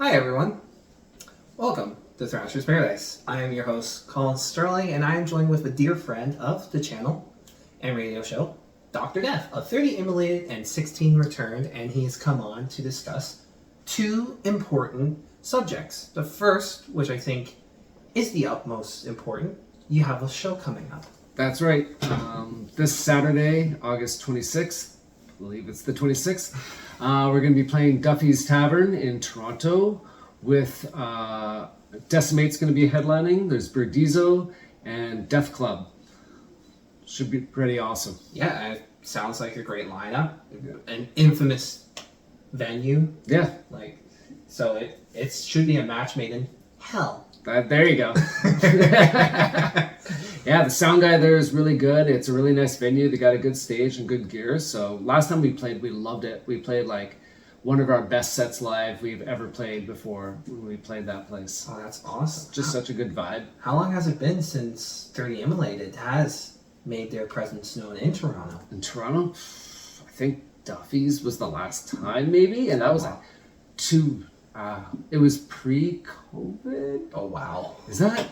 Hi everyone, welcome to Thrashers Paradise. I am your host, Colin Sterling, and I am joined with a dear friend of the channel and radio show, Dr. Death, of 30 Immolated and 16 Returned, and he has come on to discuss two important subjects. The first, which I think is the utmost important, you have a show coming up. That's right. This Saturday, August 26th, I believe it's the 26th, we're going to be playing Duffy's Tavern in Toronto with Decimate's going to be headlining. There's Birdizo and Death Club. Should be pretty awesome. Yeah, it sounds like a great lineup. An infamous venue. Yeah. So it should be a match made in hell. There you go. Yeah, the sound guy there is really good. It's a really nice venue. They got a good stage and good gear. So last time we played, we loved it. We played like one of our best sets live we've ever played before when we played that place. Oh, that's awesome. Just such a good vibe. How long has it been since 30 Immolated has made their presence known in Toronto? In Toronto, I think Duffy's was the last time maybe, and that was like it was pre-COVID. Oh wow. Is that?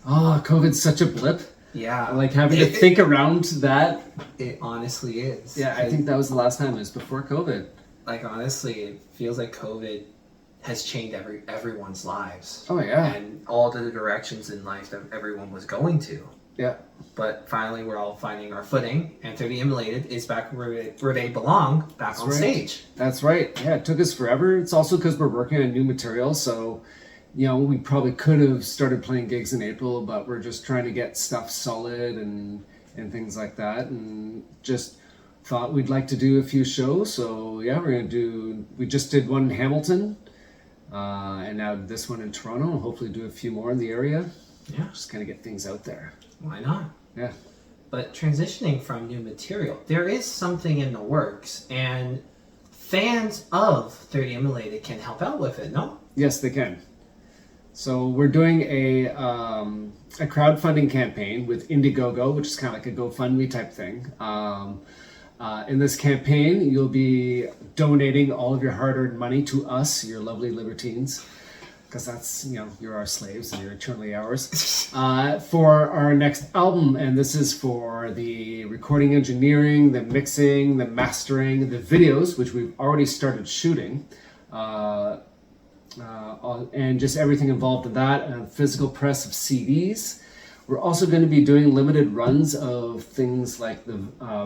Oh, COVID's such a blip. Yeah. Like having to think around that. It honestly is. Yeah, I think that was the last time. It was before COVID. Like honestly, it feels like COVID has changed everyone's lives. Oh yeah. And all the directions in life that everyone was going to. Yeah. But finally, we're all finding our footing, and 30 Immolated is back where they belong, back That's on right. stage. That's right. Yeah, it took us forever. It's also because we're working on new material, so we probably could have started playing gigs in April, but we're just trying to get stuff solid and things like that, and just thought we'd like to do a few shows. So yeah, we just did one in Hamilton, and now this one in Toronto, and hopefully do a few more in the area. Yeah. Just kind of get things out there. Why not? Yeah. But transitioning from new material, there is something in the works, and fans of 30 Immolated can help out with it, no? Yes, they can. So we're doing a crowdfunding campaign with Indiegogo, which is kind of like a GoFundMe type thing. In this campaign, you'll be donating all of your hard-earned money to us, your lovely libertines, because that's, you're our slaves and you're eternally ours, for our next album. And this is for the recording engineering, the mixing, the mastering, the videos, which we've already started shooting, and just everything involved in that, and physical press of CDs. We're also going to be doing limited runs of things like the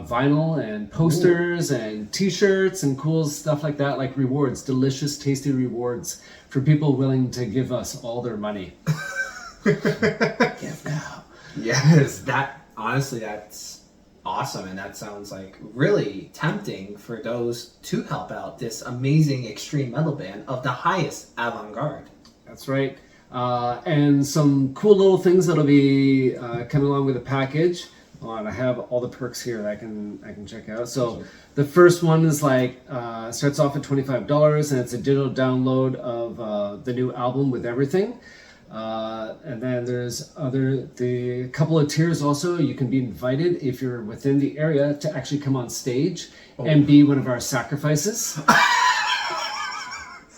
vinyl and posters and t-shirts and cool stuff like that, like rewards, delicious, tasty rewards for people willing to give us all their money. Give now. Yes, that's awesome, and that sounds like really tempting for those to help out this amazing extreme metal band of the highest avant-garde. That's right. And some cool little things that'll be coming along with the package. And I have all the perks here that I can check out. So the first one is starts off at $25, and it's a digital download of the new album with everything. And then there's the couple of tiers also. You can be invited if you're within the area to actually come on stage and be one of our sacrifices.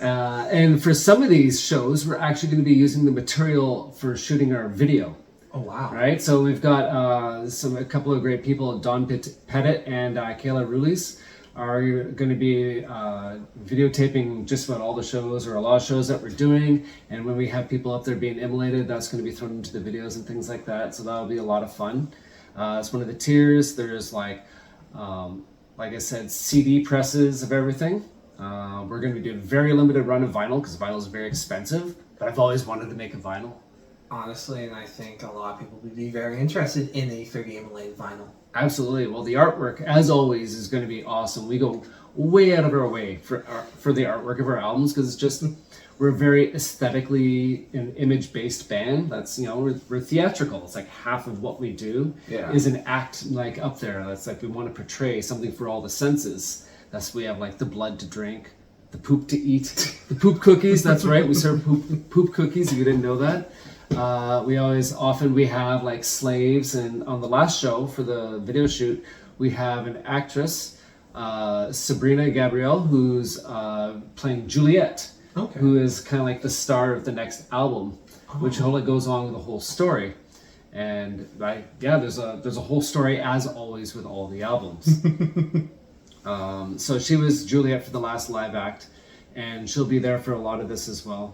And for some of these shows, we're actually going to be using the material for shooting our video. Oh wow! Right, so we've got a couple of great people, Don Pettit and Kayla Rulis, are going to be videotaping just about all the shows, or a lot of shows that we're doing. And when we have people up there being immolated, that's going to be thrown into the videos and things like that. So that'll be a lot of fun. It's one of the tiers. There's like I said, CD presses of everything. We're going to be doing a very limited run of vinyl because vinyl is very expensive, but I've always wanted to make a vinyl. Honestly, and I think a lot of people would be very interested in a 30 Immolated vinyl. Absolutely. Well, the artwork, as always, is going to be awesome. We go way out of our way for the artwork of our albums because it's just, we're a very aesthetically and image-based band. That's, we're theatrical. It's like half of what we do is an act up there. That's we want to portray something for all the senses. We have the blood to drink, the poop to eat, the poop cookies. That's right, we serve poop cookies. If you didn't know that, we have slaves. And on the last show for the video shoot, we have an actress, Sabrina Gabrielle, who's playing Juliet. who is kind of like the star of the next album, which goes on with the whole story. And there's a whole story as always with all the albums. So she was Juliet for the last live act, and she'll be there for a lot of this as well.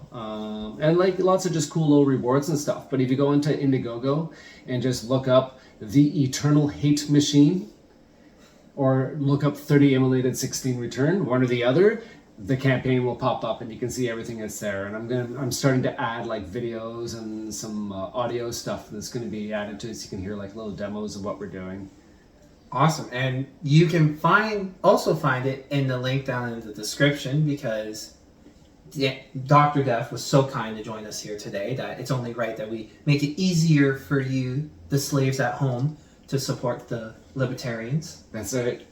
And like lots of just cool little rewards and stuff. But if you go into Indiegogo and just look up The Eternal Hate Machine, or look up 30 Immolated 16 Return, one or the other, the campaign will pop up and you can see everything that's there. And I'm starting to add like videos and some audio stuff that's going to be added to it, so you can hear like little demos of what we're doing. Awesome. And you can also find it in the link down in the description, because Dr. Def was so kind to join us here today that it's only right that we make it easier for you, the slaves at home, to support the libertarians. That's it.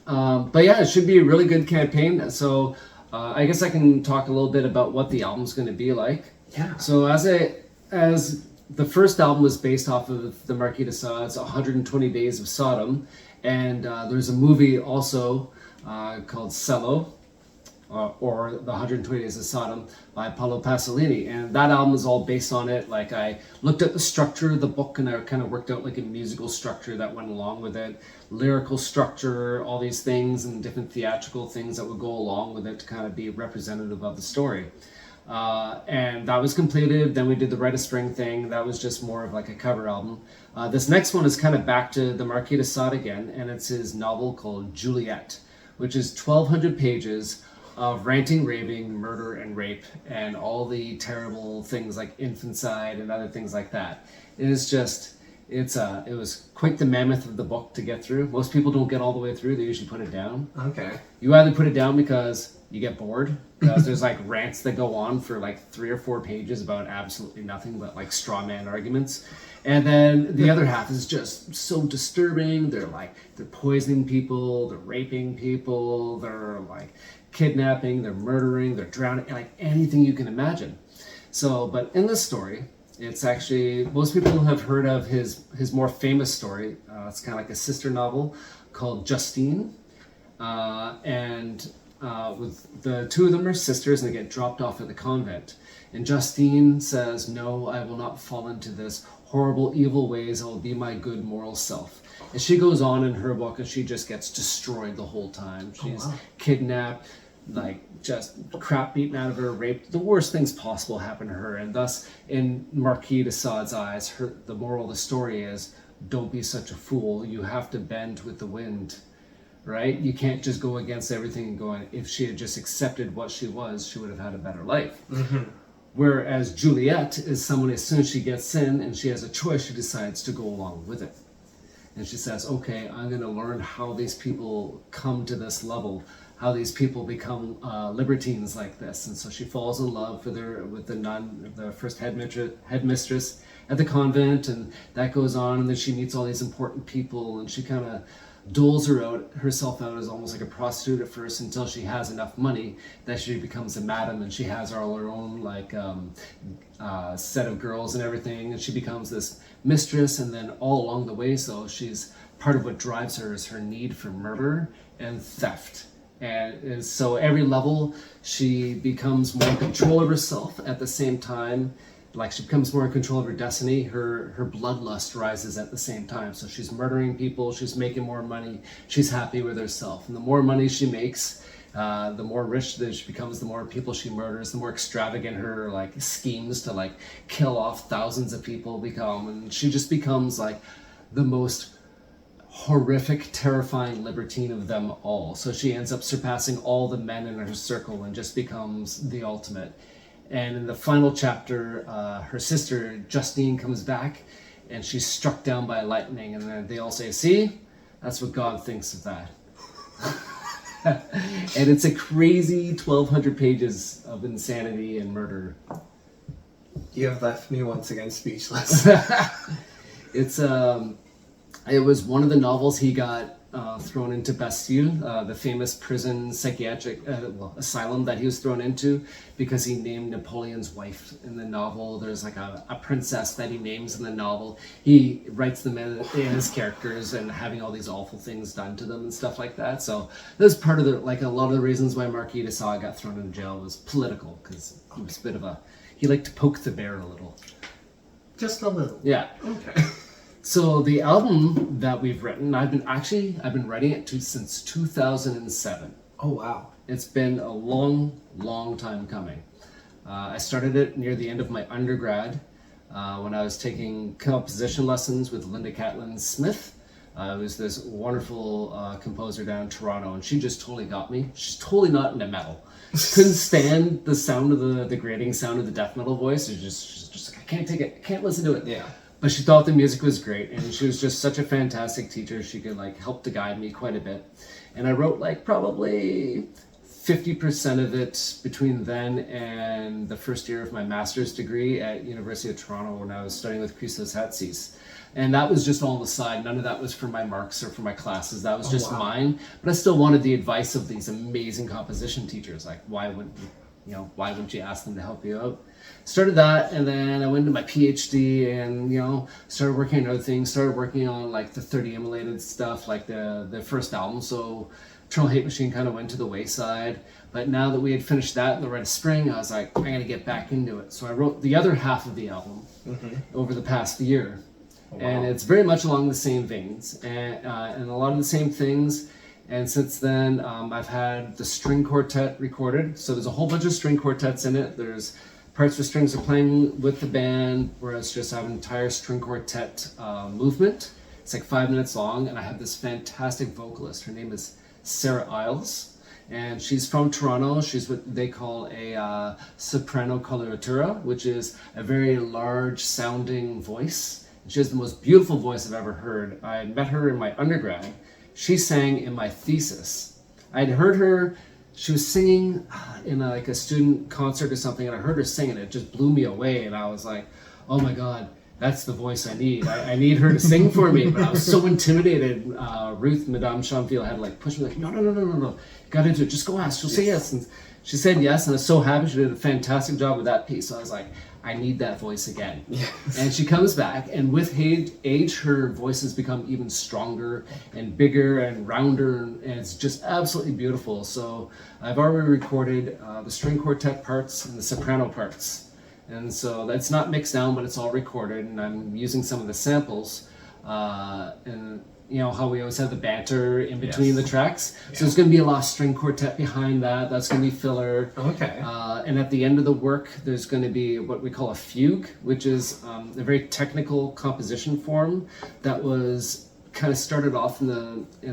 But yeah, it should be a really good campaign. So I guess I can talk a little bit about what the album's going to be like. Yeah. So as the first album was based off of the Marquis de Sade's 120 Days of Sodom, and there's a movie also called Cello, or The 120 Days of Sodom by Paolo Pasolini, and that album is all based on it. Like, I looked at the structure of the book and I kind of worked out like a musical structure that went along with it, lyrical structure, all these things and different theatrical things that would go along with it to kind of be representative of the story. And that was completed. Then we did the Rite of Spring thing. That was just more of like a cover album. This next one is kind of back to the Marquis de Sade again, and it's his novel called Juliet, which is 1,200 pages of ranting, raving, murder, and rape, and all the terrible things like infanticide and other things like that. It is just, it was quite the mammoth of the book to get through. Most people don't get all the way through. They usually put it down. Okay. You either put it down because you get bored, because there's like rants that go on for like 3 or 4 pages about absolutely nothing but like straw man arguments. And then the other half is just so disturbing. They're poisoning people, they're raping people, they're like kidnapping, they're murdering, they're drowning, like anything you can imagine. So, but in this story, it's actually, most people have heard of his more famous story. It's kind of like a sister novel called Justine. With the two of them are sisters, and they get dropped off at the convent. And Justine says, "No, I will not fall into this horrible, evil ways. I will be my good moral self." And she goes on in her book, and she just gets destroyed the whole time. She's kidnapped, like just crap beaten out of her, raped. The worst things possible happen to her. And thus, in Marquis de Sade's eyes, the moral of the story is, don't be such a fool. You have to bend with the wind. Right? You can't just go against everything and go, if she had just accepted what she was, she would have had a better life. Mm-hmm. Whereas Juliet is someone, as soon as she gets in and she has a choice, she decides to go along with it. And she says, okay, I'm going to learn how these people come to this level, how these people become libertines like this. And so she falls in love with the nun, the first headmistress at the convent, and that goes on, and then she meets all these important people, and she kind of doles herself out as almost like a prostitute at first, until she has enough money that she becomes a madam, and she has all her own like set of girls and everything, and she becomes this mistress. And then all along the way, so she's part of what drives her is her need for murder and theft. And so every level she becomes more in control of herself. At the same time, like, she becomes more in control of her destiny, her bloodlust rises at the same time. So she's murdering people, she's making more money, she's happy with herself. And the more money she makes, the more rich that she becomes, the more people she murders, the more extravagant her like schemes to like kill off thousands of people become. And she just becomes like the most horrific, terrifying libertine of them all. So she ends up surpassing all the men in her circle and just becomes the ultimate. And in the final chapter, her sister Justine comes back, and she's struck down by lightning, and then they all say, "See, that's what God thinks of that." And it's a crazy 1,200 pages of insanity and murder. You have left me once again speechless. It was one of the novels he got thrown into Bastille, the famous prison psychiatric asylum that he was thrown into because he named Napoleon's wife in the novel. There's like a princess that he names in the novel. He writes them in his characters and having all these awful things done to them and stuff like that. So that's part of the, like a lot of the reasons why Marquis de Sade got thrown into jail was political, because he was a bit of he liked to poke the bear a little. Just a little. Yeah. Okay. So the album that we've written, I've been writing it since 2007. Oh, wow. It's been a long time coming. I started it near the end of my undergrad when I was taking composition lessons with Linda Catlin Smith. It was this wonderful composer down in Toronto, and she just totally got me. She's totally not into metal. Couldn't stand the sound of the grating sound of the death metal voice. She's just like, I can't take it. I can't listen to it. Yeah. But she thought the music was great, and she was just such a fantastic teacher. She could like help to guide me quite a bit. And I wrote like probably 50% of it between then and the first year of my master's degree at University of Toronto when I was studying with Christos Hatsis. And that was just all on the side. None of that was for my marks or for my classes. That was just mine. But I still wanted the advice of these amazing composition teachers. Like, why wouldn't you ask them to help you out? Started that, and then I went into my PhD and, started working on other things. Started working on like the 30 Immolated stuff, like the first album. So Eternal Hate Machine kind of went to the wayside. But now that we had finished that in the Red Spring, I was like, I gotta get back into it. So I wrote the other half of the album over the past year. Oh, wow. And it's very much along the same veins and a lot of the same things. And since then, I've had the string quartet recorded. So there's a whole bunch of string quartets in it. There's parts where strings are playing with the band, whereas just have an entire string quartet movement. It's like 5 minutes long, and I have this fantastic vocalist. Her name is Sarah Isles, and she's from Toronto. She's what they call a soprano coloratura, which is a very large sounding voice. She has the most beautiful voice I've ever heard. I met her in my undergrad. She sang in my thesis. I'd heard her, she was singing in a student concert or something, and I heard her sing, and it just blew me away. And I was like, oh my God, that's the voice I need. I need her to sing for me. But I was so intimidated. Ruth, Madame Chamfil, had to like push me like, no. Got into it, just go ask, she'll say yes. And she said yes, and I was so happy. She did a fantastic job with that piece. So I was like, I need that voice again. Yes. And she comes back, and with age, her voice has become even stronger and bigger and rounder, and it's just absolutely beautiful. So I've already recorded the string quartet parts and the soprano parts. And so that's not mixed down, but it's all recorded, and I'm using some of the samples. And how we always have the banter in between the tracks. So there's going to be a lot of string quartet behind that. That's going to be filler. Okay. And at the end of the work, there's going to be what we call a fugue, which is a very technical composition form that was kind of started off in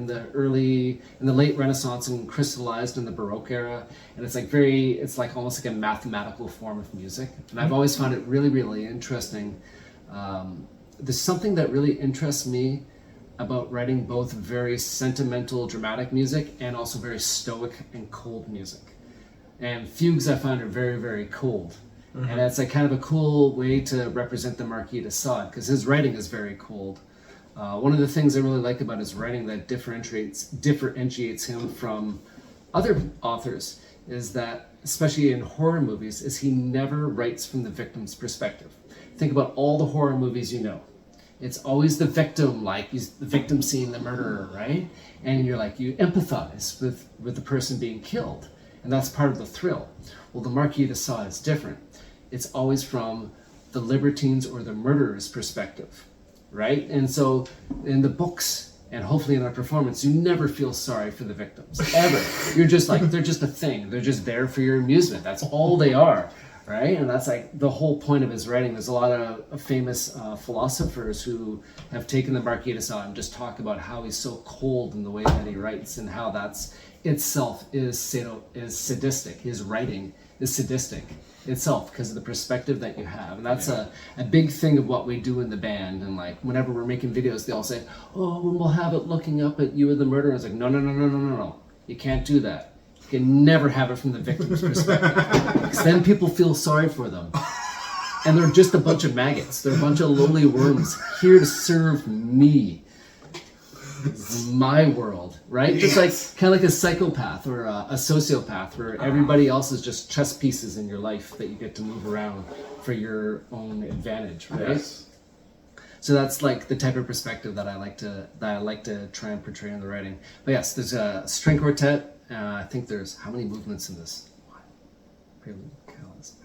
the late Renaissance and crystallized in the Baroque era. And it's like almost like a mathematical form of music. And I've always found it really, really interesting. There's something that really interests me about writing both very sentimental, dramatic music and also very stoic and cold music. And fugues I find are very, very cold. Mm-hmm. And that's like kind of a cool way to represent the Marquis de Sade, because his writing is very cold. One of the things I really like about his writing that differentiates him from other authors is that, especially in horror movies, is he never writes from the victim's perspective. Think about all the horror movies you know. It's always the victim, like he's the victim seeing the murderer, right? And you're like, you empathize with the person being killed. And that's part of the thrill. Well, the Marquis de Sade is different. It's always from the libertine's or the murderer's perspective, right? And so in the books, and hopefully in our performance, you never feel sorry for the victims, ever. You're just like, they're just a thing. They're just there for your amusement. That's all they are. Right? And that's like the whole point of his writing. There's a lot of famous philosophers who have taken the Marquis de Sade and just talk about how he's so cold in the way that he writes, and how that's itself is sadistic. His writing is sadistic itself because of the perspective that you have. And that's a big thing of what we do in the band. And like whenever we're making videos, they all say, oh, we'll have it looking up at you or the murderer. It's like, no. You can't do that. You can never have it from the victim's perspective, because then people feel sorry for them. And they're just a bunch of maggots. They're a bunch of lowly worms here to serve me. This is my world, right? Just like kind of like a psychopath or a sociopath, where everybody else is just chess pieces in your life that you get to move around for your own advantage, right? Yes. So that's like the type of perspective that I like to try and portray in the writing. But yes, there's a string quartet. I think there's how many movements in this? Prelude, callus,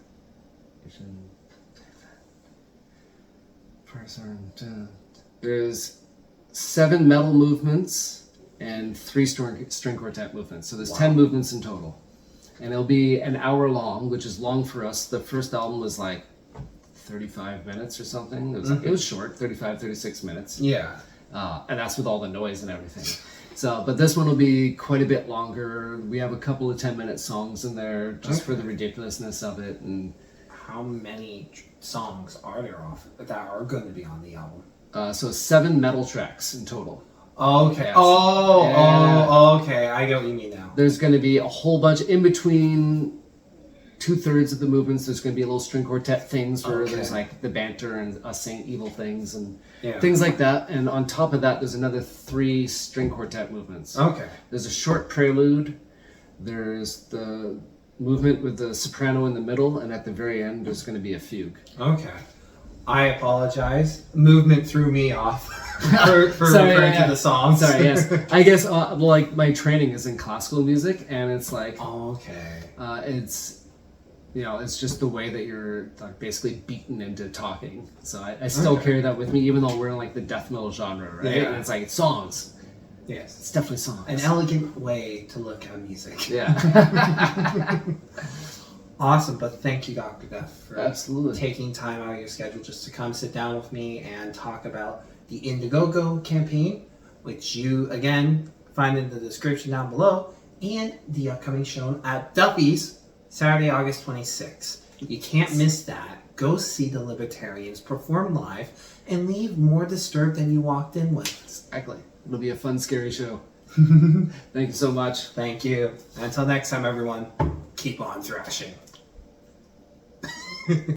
there's 7 metal movements and 3 string quartet movements. So there's 10 movements in total. And it'll be an hour long, which is long for us. The first album was like 35 minutes or something. It was short, 35, 36 minutes. Yeah. And that's with all the noise and everything. So, but this one will be quite a bit longer. We have a couple of 10-minute songs in there just for the ridiculousness of it. And how many songs are there that are going to be on the album? So 7 metal tracks in total. Okay. Yes. Okay. I get what you mean now. There's going to be a whole bunch in between 2/3 of the movements. There's going to be a little string quartet things where there's like the banter and us saying evil things and things like that. And on top of that, there's another 3 string quartet movements. Okay. There's a short prelude. There's the movement with the soprano in the middle, and at the very end, there's going to be a fugue. Okay. I apologize. Movement threw me off for referring to the songs. Sorry, yes. I guess like my training is in classical music, and it's like it's it's just the way that you're like basically beaten into talking. So I still carry that with me, even though we're in like the death metal genre, right? Yeah. And it's like it's songs. Yes, it's definitely songs. An elegant way to look at music. Yeah. Awesome, but thank you, Dr. Death, for absolutely taking time out of your schedule just to come sit down with me and talk about the Indiegogo campaign, which you, again, find in the description down below, and the upcoming show at Duffy's, Saturday, August 26th. You can't miss that. Go see the Libertarians perform live and leave more disturbed than you walked in with. Exactly. It'll be a fun, scary show. Thank you so much. Thank you. Until next time, everyone, keep on thrashing.